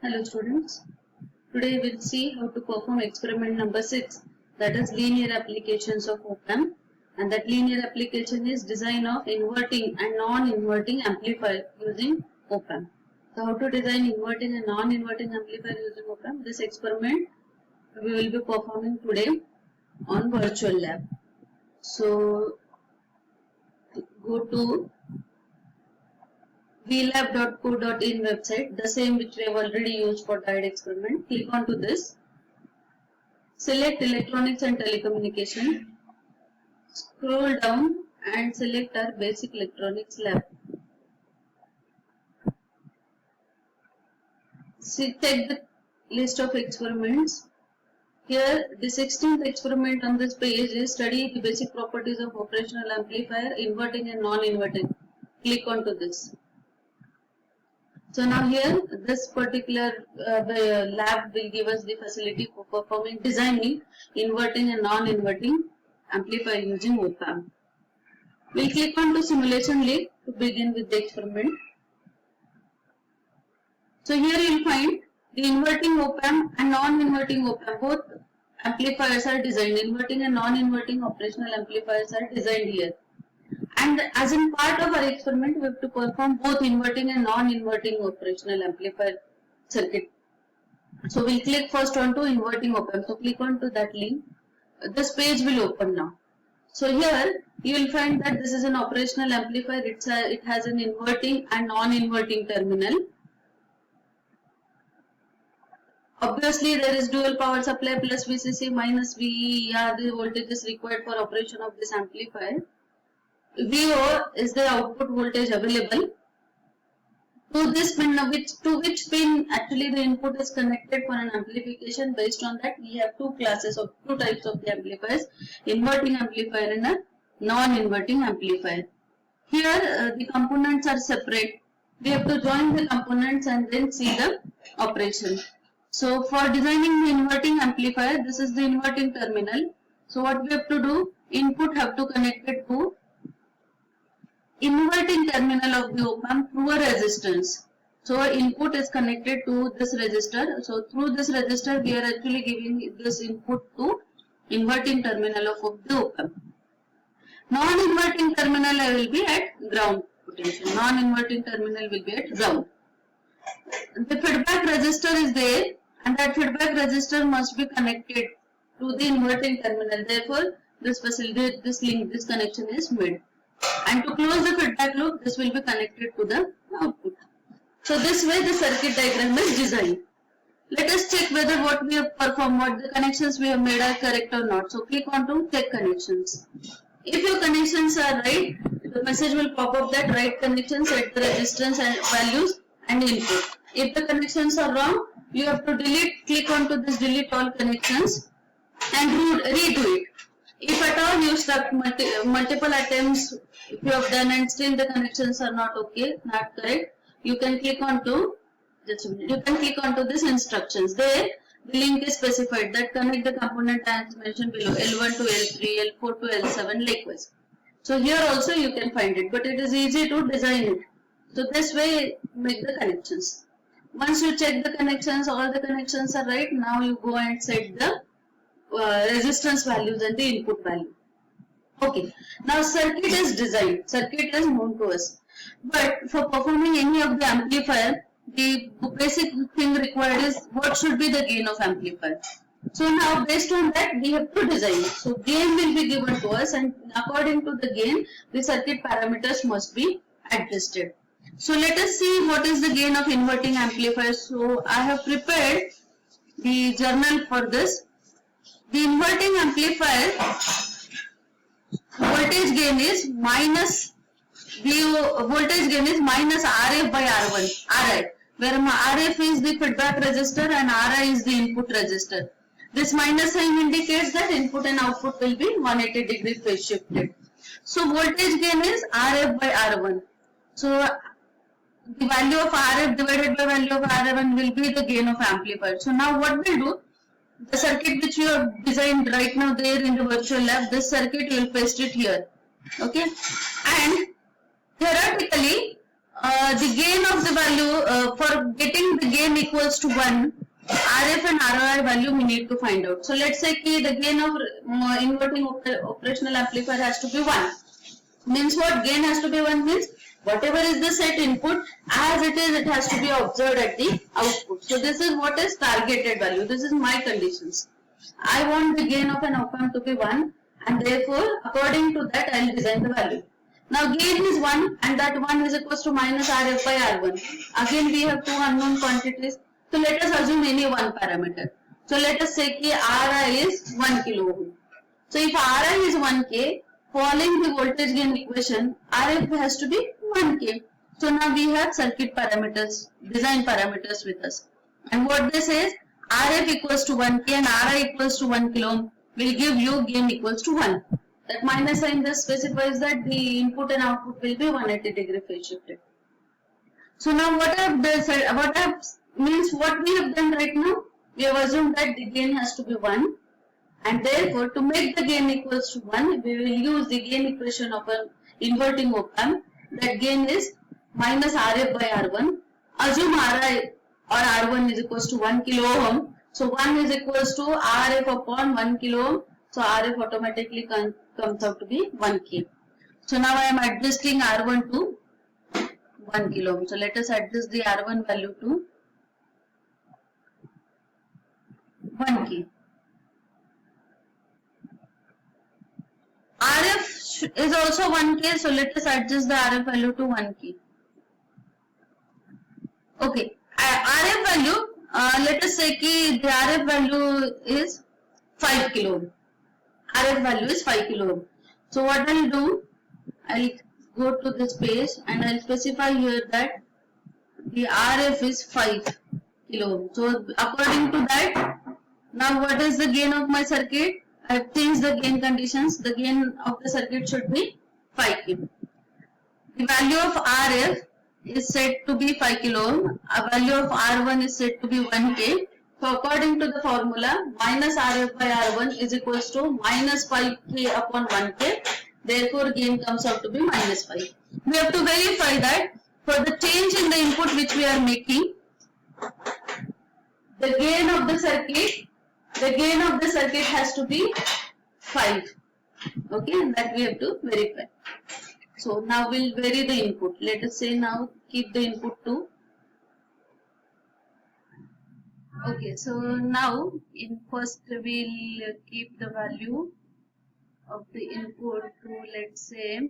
Hello students, today we'll see how to perform experiment number 6, that is linear applications of op-amp, and that linear application is design of inverting and non-inverting amplifier using op-amp. So how to design inverting and non-inverting amplifier using op-amp? This experiment we will be performing today on virtual lab. So go to vlab.co.in website, the same which we have already used for diode experiment. Click onto this. Select electronics and telecommunication. Scroll down and select our basic electronics lab. Check the list of experiments. Here the 16th experiment on this page is study the basic properties of operational amplifier, inverting and non-inverting. Click onto this. So now here this particular lab will give us the facility for performing designing inverting and non-inverting amplifier using op-amp. We'll click on to simulation link to begin with the experiment. So here you will find the inverting op-amp and non-inverting op-amp, both amplifiers are designed. Inverting and non-inverting operational amplifiers are designed here. And as in part of our experiment, we have to perform both inverting and non-inverting operational amplifier circuit. So we'll click first on to inverting op-amp. So click on to that link. This page will open now. So here you will find that this is an operational amplifier. It has an inverting and non-inverting terminal. Obviously there is dual power supply plus VCC minus VE are the voltages required for operation of this amplifier. VO is the output voltage available. To this pin, to which pin actually the input is connected for an amplification. Based on that, we have two types of the amplifiers: inverting amplifier and a non-inverting amplifier. Here the components are separate. We have to join the components and then see the operation. So for designing the inverting amplifier, this is the inverting terminal. So what we have to do? Input have to connect it to inverting terminal of the op-amp through a resistance. So input is connected to this resistor. So through this resistor we are actually giving this input to inverting terminal of the op-amp. Non-inverting terminal will be at ground potential. Non-inverting terminal will be at ground. The feedback resistor is there and that feedback resistor must be connected to the inverting terminal. Therefore this connection is made. And to close the feedback loop, this will be connected to the output. So this way the circuit diagram is designed. Let us check whether what we have performed, what the connections we have made are correct or not. So click on to check connections. If your connections are right, the message will pop up that right connections at the resistance and values and input. If the connections are wrong, you have to click on to this delete all connections and redo it. If at all you struck multiple attempts, if you have done and still the connections are not okay, not correct, you can click on to this instructions. There the link is specified that connect the component as mentioned below, L1 to L3, L4 to L7 likewise. So here also you can find it, but it is easy to design it. So this way make the connections. Once you check the connections, all the connections are right, now you go and set the resistance values and the input value. Okay, now circuit is designed, circuit is known to us, but for performing any of the amplifier, the basic thing required is what should be the gain of amplifier. So now based on that we have to design. So gain will be given to us and according to the gain the circuit parameters must be adjusted. So let us see what is the gain of inverting amplifier. So I have prepared the journal for this. The inverting amplifier voltage gain is minus RF by R1, Ri, where RF is the feedback resistor and Ri is the input resistor. This minus sign indicates that input and output will be 180 degree phase shifted. So voltage gain is RF by R1. So the value of RF divided by value of R1 will be the gain of amplifier. So now what we'll do? The circuit which you have designed right now there in the virtual lab, this circuit you will paste it here. Okay, and theoretically the gain of the value, for getting the gain equals to 1, RF and ROI value we need to find out. So let's say ki the gain of inverting operational amplifier has to be 1. Means what? Gain has to be 1 means whatever is the set input, as it is, it has to be observed at the output. So this is what is targeted value. This is my conditions. I want the gain of an op-amp to be 1, and therefore according to that I will design the value. Now gain is 1 and that 1 is equals to minus RF by R1. Again we have two unknown quantities. So let us assume any one parameter. So let us say ki Ri is 1 kilo ohm. So if Ri is 1K, following the voltage gain equation, RF has to be 1K. So now we have circuit parameters, design parameters with us. And what this is, RF equals to 1K and Ri equals to 1 kilo ohm will give you gain equals to 1. That minus sign thus specifies that the input and output will be 180 degree phase shifted. So now what we have done right now, we have assumed that the gain has to be 1, and therefore to make the gain equals to 1, we will use the gain equation of an inverting op-amp. That gain is minus RF by R1. Assume Ri or R1 is equals to 1 kilo ohm. So 1 is equals to RF upon 1 kilo ohm. So RF automatically comes out to be 1K. So now I am adjusting R1 to 1 kilo ohm. So let us adjust the R1 value to 1K. RF is also 1K. So let us adjust the RF value to 1K. Okay. RF value, let us say ki the RF value is 5 kilo ohm. RF value is 5 kilo ohm. So what I will do, I will go to this page and I will specify here that the RF is 5 kilo ohm. So according to that, now what is the gain of my circuit? I have changed the gain conditions. The gain of the circuit should be 5K. The value of RF is set to be 5 kilo ohm. A value of R1 is set to be 1K. So according to the formula, minus RF by R1 is equals to minus 5K upon 1K. Therefore, gain comes out to be minus 5. We have to verify that for the change in the input which we are making, the gain of the circuit has to be 5. Okay, and that we have to verify. So now we'll vary the input. Let us say now keep the input to. Okay, so now in first we'll keep the value of the input to, let's say,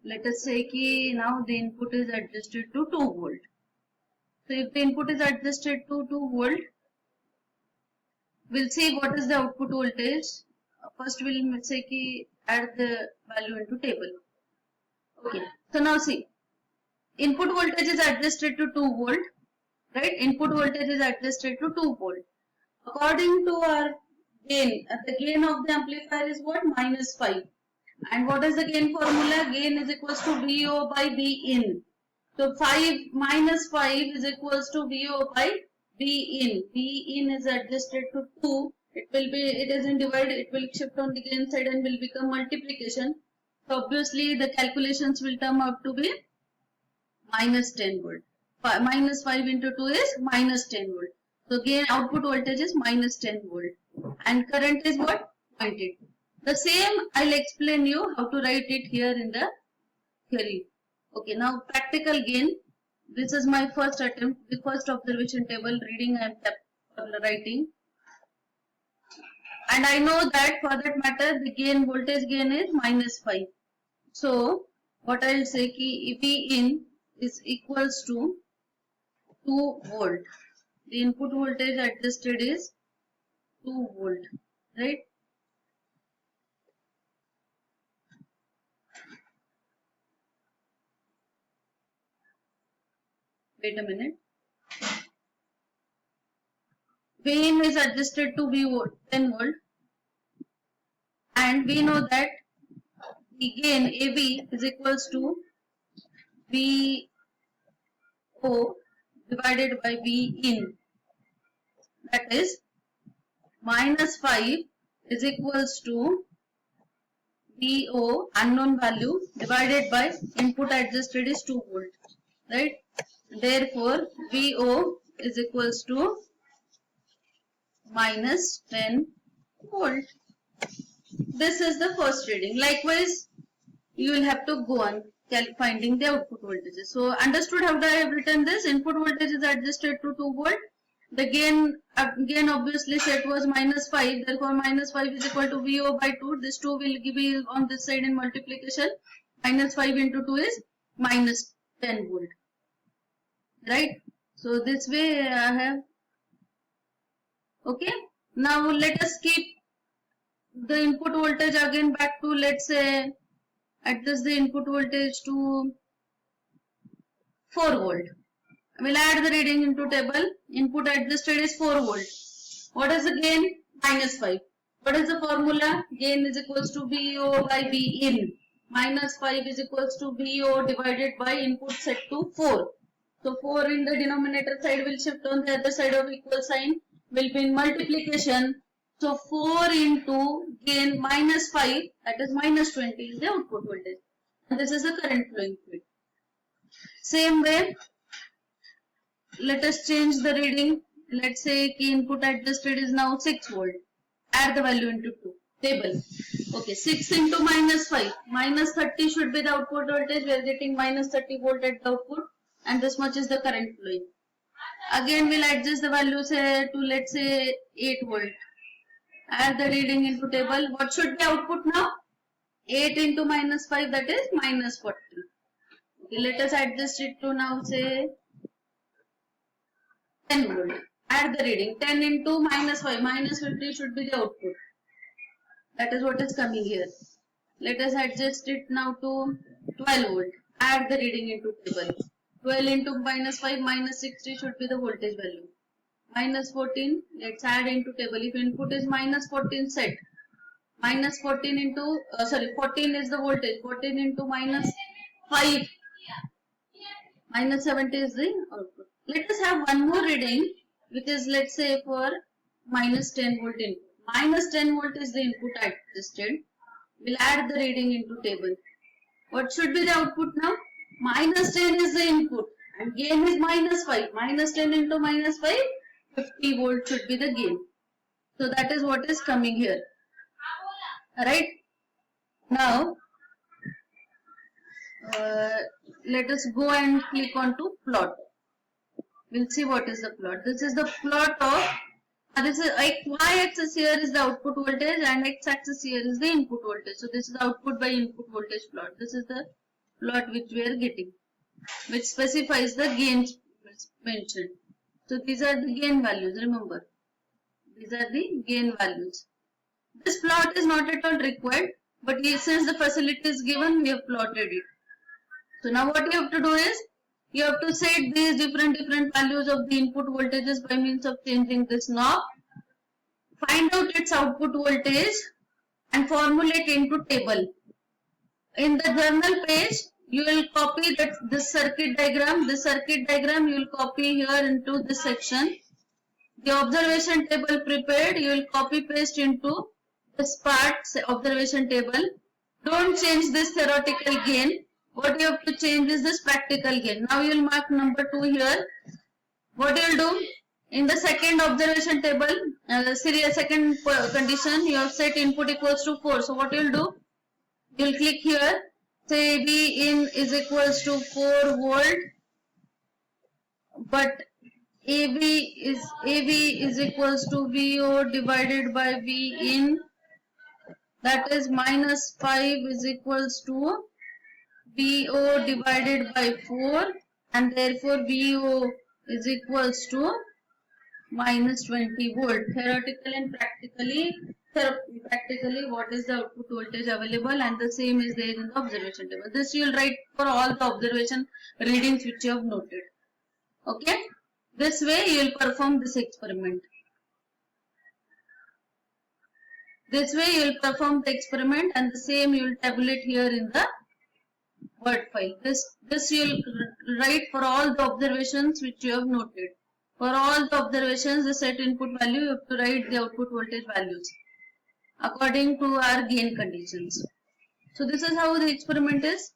let us say ki now the input is adjusted to 2 volt. So if the input is adjusted to 2 volt, we'll see what is the output voltage. First we'll say ki add the value into table. Okay, so now see, input voltage is adjusted to 2 volt, right? Input voltage is adjusted to 2 volt. According to our gain, the gain of the amplifier is what? Minus 5. And what is the gain formula? Gain is equals to VO by V in. So 5 minus 5 is equals to VO by V in. V in is adjusted to 2. It is in divide, it will shift on the gain side and will become multiplication. So obviously the calculations will come out to be minus 10 volt. Minus 5 into 2 is minus 10 volt. So gain output voltage is minus 10 volt. And current is what? 0.8. The same I'll explain you how to write it here in the theory. Okay, now practical gain. This is my first attempt, the first observation table reading I am writing. And I know that for that matter the gain, voltage gain is minus 5. So what I will say ki V in is equals to 2 volt. The input voltage adjusted is 2 volt, right? Wait a minute. V in is adjusted to V volt, 10 volt, and we know that the gain AV is equals to VO divided by V in. That is minus 5 is equals to VO unknown value divided by input adjusted is 2 volt, right? Therefore, VO is equals to minus 10 volt. This is the first reading. Likewise, you will have to go on finding the output voltages. So, understood how I have written this? Input voltage is adjusted to 2 volt. The gain obviously set was minus 5. Therefore, minus 5 is equal to VO by 2. This 2 will be on this side in multiplication. Minus 5 into 2 is minus 10 volt. Right? So, this way I have. Okay. Now, let us keep the input voltage again back to, let's say, adjust the input voltage to 4 volt. I will add the reading into table. Input adjusted is 4 volt. What is the gain? Minus 5. What is the formula? Gain is equals to VO by V in. Minus 5 is equals to VO divided by input set to 4. So 4 in the denominator side will shift on the other side of equal sign. Will be in multiplication. So 4 into gain minus 5, that is minus 20 is the output voltage. And this is the current flowing fluid. Same way, let us change the reading. Let's say key input adjusted is now 6 volt. Add the value into 2. Table. Okay, 6 into minus 5. Minus 30 should be the output voltage. We are getting minus 30 volt at the output. And this much is the current flowing. Again, we'll adjust the value say to, let's say, 8 volt. Add the reading into table. What should be output now? 8 into minus 5, that is minus 40. Okay, let us adjust it to now say 10 volt. Add the reading. 10 into minus 5. Minus 50 should be the output. That is what is coming here. Let us adjust it now to 12 volt. Add the reading into table. 12 into minus 5 minus 60 should be the voltage value. Minus 14, let's add into table. If input is minus 14 set, minus 14 into, 14 is the voltage. 14 into minus 5, minus 70 is the output. Let us have one more reading, which is, let's say, for minus 10 volt input. Minus 10 volt is the input adjusted. We'll add the reading into table. What should be the output now? Minus 10 is the input and gain is minus 5. Minus 10 into minus 5, 50 volt should be the gain. So that is what is coming here. Alright. Now, let us go and click on to plot. We'll see what is the plot. This is the plot of, this is y-axis here is the output voltage and x-axis here is the input voltage. So this is the output by input voltage plot. This is the plot which we are getting, which specifies the gains mentioned. So these are the gain values, remember. These are the gain values. This plot is not at all required, but since the facility is given, we have plotted it. So now what you have to do is, you have to set these different values of the input voltages by means of changing this knob. Find out its output voltage and formulate into table. In the journal page, you will copy this circuit diagram. This circuit diagram you will copy here into this section. The observation table prepared, you will copy paste into this part, observation table. Don't change this theoretical gain. What you have to change is this practical gain. Now you will mark number 2 here. What you will do? In the second observation table, second condition, you have set input equals to 4. So what you will do? You will click here. Say V in is equals to 4 volt. But AV is equals to VO divided by V in. That is minus 5 is equals to VO divided by 4 and therefore VO is equals to minus 20 volt. Theoretically and practically what is the output voltage available, and the same is there in the observation table. This you will write for all the observation readings which you have noted. Okay. This way you will perform this experiment. This way you will perform the experiment and the same you will tabulate here in the Word file. This you will write for all the observations which you have noted. For all the observations, the set input value, you have to write the output voltage values according to our gain conditions. So this is how the experiment is